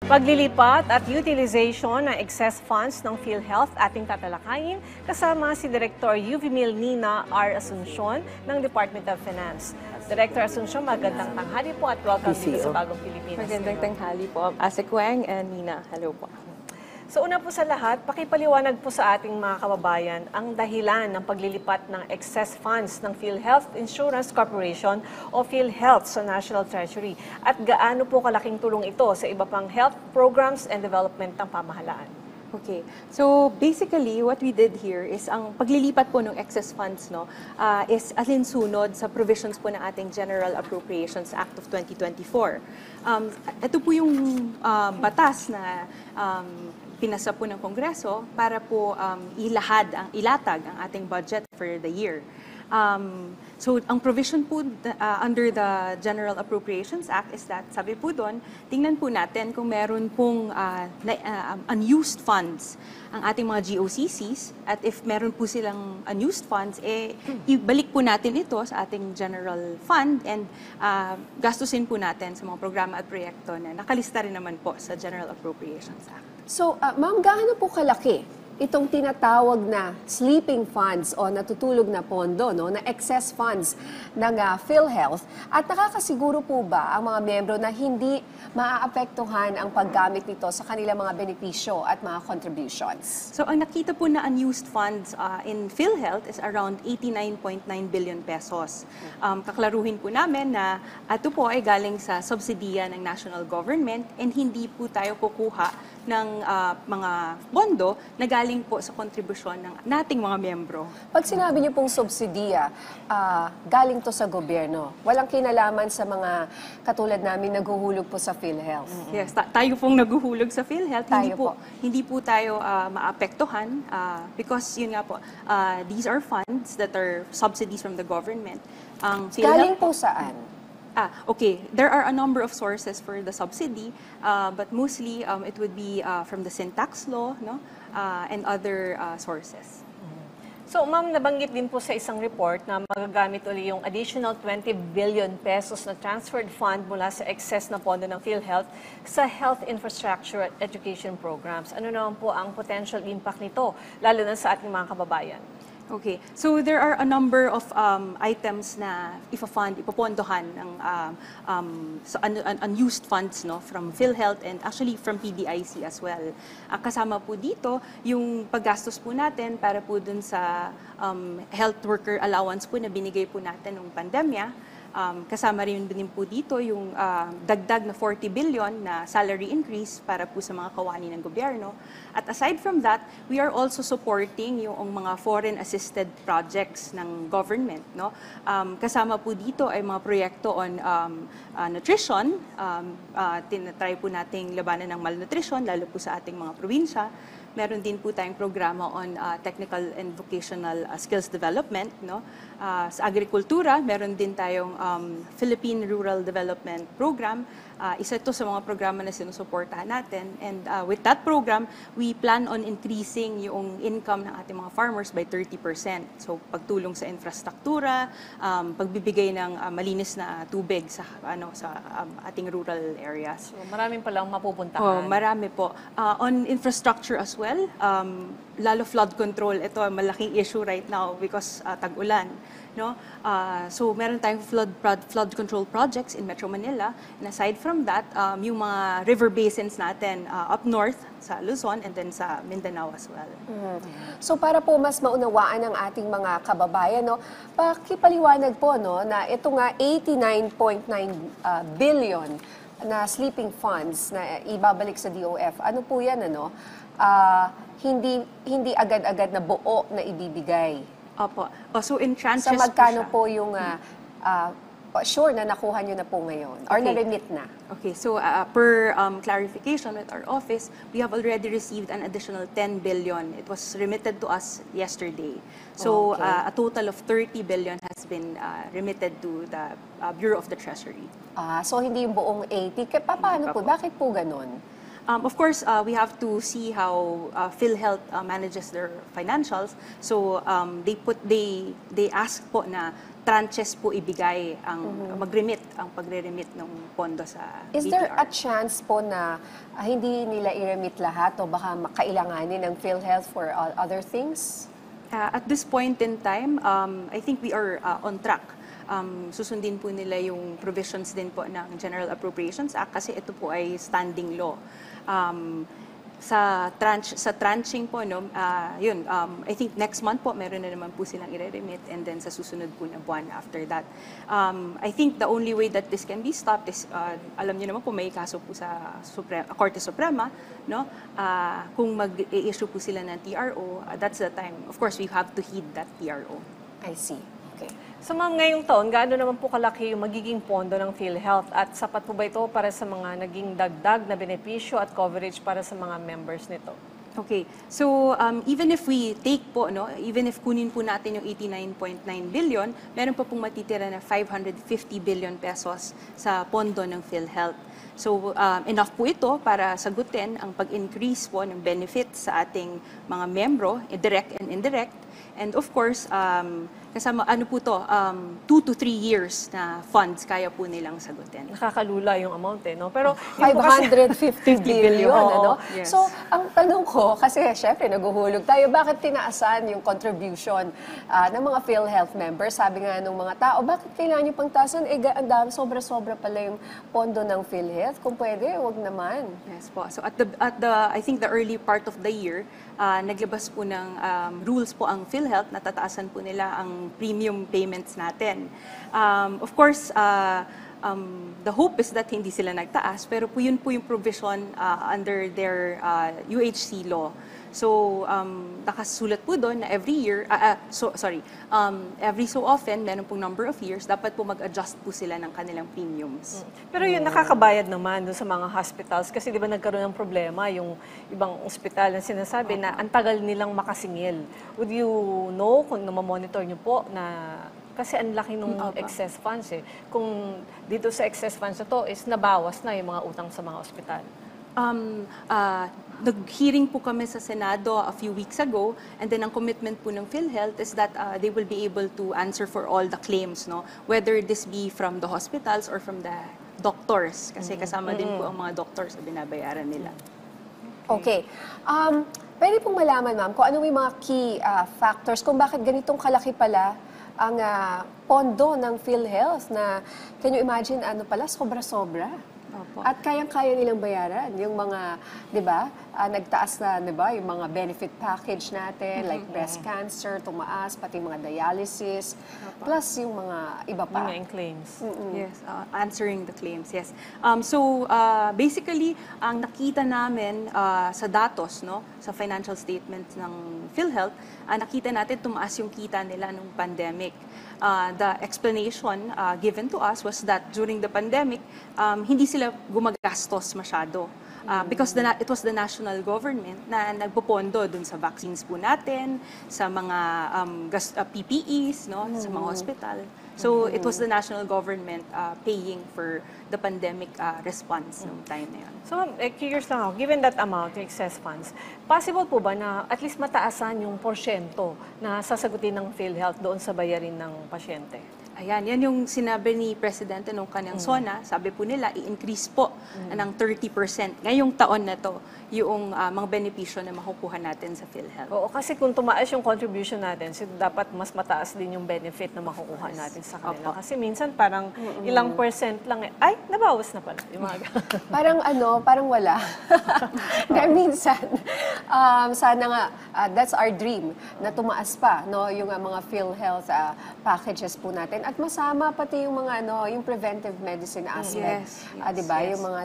Paglilipat at utilization ng excess funds ng PhilHealth ating tatalakayin kasama si Director Yuvimil Nina R. Asuncion ng Department of Finance. Director Asuncion, magandang tanghali po at welcome dito sa Bagong Pilipinas. Magandang tanghali po. Asik Wang and Nina, hello po. So una po sa lahat, pakipaliwanag po sa ating mga kababayan ang dahilan ng paglilipat ng excess funds ng PhilHealth Insurance Corporation o PhilHealth sa National Treasury at gaano po kalaking tulong ito sa iba pang health programs and development ng pamahalaan. Okay. So basically, what we did here is ang paglilipat po ng excess funds is alinsunod sa provisions po ng ating General Appropriations Act of 2024. Ito po yung batas na pinasa po ng Kongreso para po ilatag ang ating budget for the year. So, ang provision po under the General Appropriations Act is that, sabi po doon, tingnan po natin kung meron pong unused funds ang ating mga GOCCs at if meron po silang unused funds, ibalik po natin ito sa ating general fund and gastusin po natin sa mga programa at proyekto na nakalista rin naman po sa General Appropriations Act. So, ma'am, gaano po kalaki itong tinatawag na sleeping funds o natutulog na pondo, na excess funds ng PhilHealth? At nakakasiguro po ba ang mga miyembro na hindi maaapektuhan ang paggamit nito sa kanilang mga benepisyo at mga contributions? So, ang nakita po na unused funds in PhilHealth is around 89.9 billion pesos. Kaklaruhin po namin na ito po ay galing sa subsidiya ng national government and hindi po tayo kukuha ng mga pondo na galing po sa kontribusyon ng nating mga miyembro. Pag sinabi niyo pong subsidiya, galing to sa gobyerno. Walang kinalaman sa mga katulad namin naghuhulog po sa PhilHealth. Yes, tayo pong naghuhulog sa PhilHealth. Hindi po tayo maapektuhan because yun nga po, these are funds that are subsidies from the government. Galing po saan? Okay. There are a number of sources for the subsidy, but mostly it would be from the syntax law, and other sources. So, ma'am, nabanggit din po sa isang report na magagamit ulit yung additional 20 billion pesos na transferred fund mula sa excess na pondo ng PhilHealth sa health infrastructure at education programs. Ano naman po ang potential impact nito, lalo na sa ating mga kababayan? Okay. So there are a number of items na ipopondohan ng unused funds from PhilHealth and actually from PDIC as well. Kasama po dito yung paggastos po natin para po dun sa health worker allowance po na binigay po natin nung pandemya. Kasama rin po dito yung dagdag na 40 billion na salary increase para po sa mga kawani ng gobyerno. At aside from that, we are also supporting yung mga foreign assisted projects ng government. Kasama po dito ay mga proyekto on nutrition. Tinatry po nating labanan ng malnutrition, lalo po sa ating mga probinsya. Meron din po tayong programa on technical and vocational skills development. Sa agrikultura, meron din tayong Philippine Rural Development Program. Isa ito sa mga programa na sinusuportahan natin. And with that program, we plan on increasing yung income ng ating mga farmers by 30%. So pagtulong sa infrastruktura, pagbibigay ng malinis na tubig sa ating rural areas. So maraming palang mapupuntahan. Marami po. On infrastructure as well, lalo flood control, ito malaking issue right now because tag-ulan. So meron tayong flood control projects in Metro Manila. And aside from that, yung mga river basins natin up north sa Luzon and then sa Mindanao as well. So para po mas maunawaan ng ating mga kababayan, pakipaliwanag po na ito nga 89.9 billion na sleeping funds na ibabalik sa DOF. Ano po yan, hindi agad-agad na buo na ibibigay. Opo. So in tranches sa magkano po yung sure na nakuha nyo na po ngayon or na-remit na? Okay, so per clarification with our office, we have already received an additional 10 billion. It was remitted to us yesterday. So a total of 30 billion has been remitted to the Bureau of the Treasury. So hindi yung buong 80. Paano po? Bakit po ganun? Of course, we have to see how PhilHealth manages their financials. So they ask po na tranches po ibigay ang mag-remit ang pagre-remit ng pondo sa Is BTR. there a chance po na hindi nila i-remit lahat o baka makailanganin ng PhilHealth for other things? At this point in time, I think we are on track. Susundin po nila yung provisions din po ng General Appropriations Act kasi ito po ay standing law. Sa tranching po, no, I think next month po meron na naman po silang i-remit and then sa susunod po na buwan after that. I think the only way that this can be stopped is, alam niyo naman po may kaso po sa Korte Suprema, no? Kung mag-i-issue po sila ng TRO, that's the time. Of course, we have to heed that TRO. I see. Okay. So ma'am, ngayong taon, gaano naman po kalaki yung magiging pondo ng PhilHealth at sapat po ba ito para sa mga naging dagdag na benepisyo at coverage para sa mga members nito? Okay. So, even if we take po, no, even if kunin po natin yung 89.9 billion, meron pa pong matitira na 550 billion pesos sa pondo ng PhilHealth. So, enough po ito para sagutin ang pag-increase po ng benefits sa ating mga membro, direct and indirect. And of course, kasama, ano po to, 2 to 3 years na funds kaya po nilang sagutin. Nakakalula yung amount no? Pero yung po kasi- 550 billion, ano? Yes. So, ang tanong ko, kasi syempre naguhulog tayo, bakit tinaasan yung contribution ng mga PhilHealth members? Sabi nga ng mga tao, bakit kailangan nyo pang taasan? Ang dami, sobra-sobra pala yung pondo ng PhilHealth. Kung pwede, wag naman. Yes po. So at the I think the early part of the year, naglabas po ng rules po ang PhilHealth na tataasan po nila ang premium payments natin. Of course, the hope is that hindi sila nagtaas, pero po yun po yung provision under their UHC law. So, nakasulat po doon na every year, every so often, meron pong number of years, dapat po mag-adjust po sila ng kanilang premiums. Pero yun, nakakabayad naman doon sa mga hospitals kasi di ba nagkaroon ng problema yung ibang ospital na sinasabi na ang tagal nilang makasingil. Would you know kung namamonitor nyo po na kasi ang laki ng excess funds Kung dito sa excess funds na to is nabawas na yung mga utang sa mga ospital. Nag-hearing po kami sa Senado a few weeks ago, and then ang commitment po ng PhilHealth is that they will be able to answer for all the claims, no? Whether this be from the hospitals or from the doctors, kasi kasama din po ang mga doctors na binabayaran nila. Okay. Pwede pong malaman, ma'am, kung ano yung mga key factors kung bakit ganitong kalaki pala ang pondo ng PhilHealth na, can you imagine, sobra-sobra? Opo. At kayang-kaya nilang bayaran yung mga, di ba, nagtaas na, di ba, yung mga benefit package natin, like breast cancer, tumaas, pati mga dialysis, plus yung mga iba pa. Yung claims. Yes, answering the claims, yes. So, basically, ang nakita namin sa datos, no, sa financial statements ng PhilHealth, nakita natin tumaas yung kita nila nung pandemic. The explanation given to us was that during the pandemic, hindi sila gumagastos masyado. Because it was the national government na nagpopondo dun sa vaccines po natin, sa mga PPEs, no, sa mga hospital. So it was the national government paying for the pandemic response nung time na yun. So, curious lang ako, given that amount, yung excess funds, possible po ba na at least mataasan yung porsyento na sasagutin ng PhilHealth doon sa bayarin ng pasyente? Ayan, yan yung sinabi ni Presidente nung kanyang SONA. Sabi po nila, i-increase po ng 30% ngayong taon na to yung mga benepisyo na makukuha natin sa PhilHealth. Oo, kasi kung tumaas yung contribution natin, so dapat mas mataas din yung benefit na makukuha natin sa kanila. Opo. Kasi minsan parang ilang percent lang ay, nabawas na pala. Yung mga Parang wala. Kaya minsan, sana nga, that's our dream, na tumaas pa, no, yung mga PhilHealth packages po natin. At masama pati yung mga, yung preventive medicine aspect. Yes, Diba? yes. Yung mga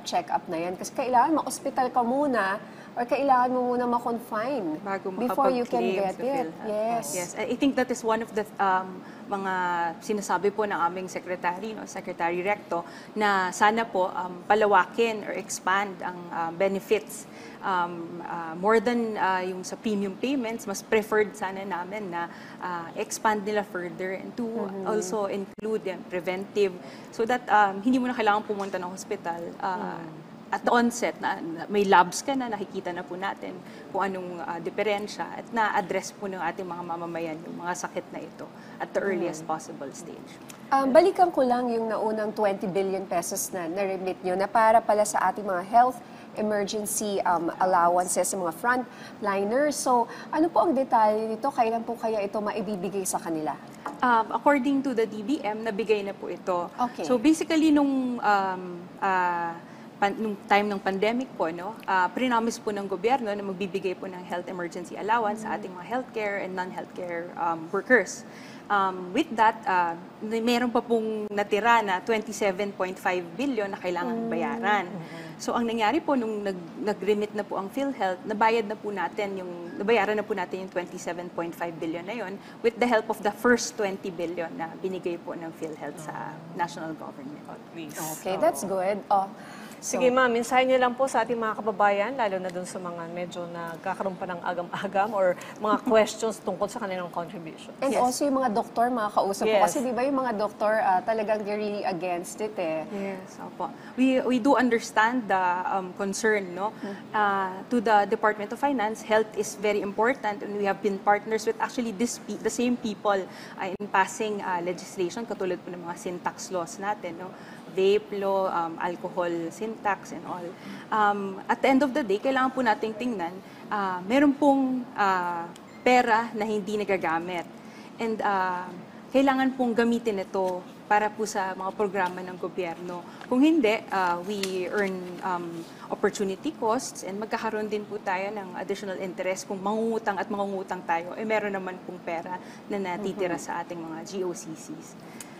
check-up na yan. Kasi kailangan ma-hospital ka muna or kailangan mo muna ma-confine Bago before you can makapag-claim get sa it. PhilHealth. Yes, I think that is one of the mga sinasabi po ng aming secretary, no, Secretary Recto, na sana po palawakin or expand ang benefits. More than yung sa premium payments, mas preferred sana namin na expand nila further and to also include preventive so that hindi mo na kailangan pumunta ng hospital. at the onset, na may labs ka na, nakikita na po natin kung anong diferensya at na-address po ng ating mga mamamayan yung mga sakit na ito at the earliest possible stage. Balikan ko lang yung naunang 20 billion pesos na na-remit nyo na para pala sa ating mga health emergency allowances sa mga frontliners. So, ano po ang detalye nito? Kailan po kaya ito maibibigay sa kanila? According to the DBM, nabigay na po ito. Okay. So basically, nung time ng pandemic po, prinomise po ng gobyerno na magbibigay po ng health emergency allowance sa ating mga healthcare and non-healthcare workers. With that, meron pa pong natira na 27.5 billion na kailangan bayaran. So ang nangyari po nung nag-remit na po ang PhilHealth, nabayaran na po natin yung 27.5 billion na yon with the help of the first 20 billion na binigay po ng PhilHealth sa national government. Okay, that's good. Sige ma'am, mensahe niyo lang po sa ating mga kababayan, lalo na dun sa mga medyo nagkakaroon pa ng agam-agam or mga questions tungkol sa kanilang contribution. And also yung mga doktor, mga kausap po. Yes. Kasi di ba yung mga doktor talagang they're really against it eh. Yes, opo. We do understand the concern, no? To the Department of Finance, health is very important, and we have been partners with actually the same people in passing legislation, katulad po ng mga sin tax laws natin, no? Vape law, alcohol sin tax and all. At the end of the day, kailangan po nating tingnan, meron pong pera na hindi nagagamit. And kailangan pong gamitin ito para po sa mga programa ng gobyerno. Kung hindi, we earn opportunity costs and magkakaroon din po tayo ng additional interest kung mangungutang tayo, meron naman pong pera na natitira sa ating mga GOCCs.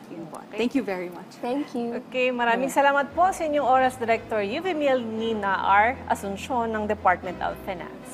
Yun po. Thank you very much. Thank you. Okay, maraming salamat po sa inyong oras, Director Yuvimil Nina R. Asuncion ng Department of Finance.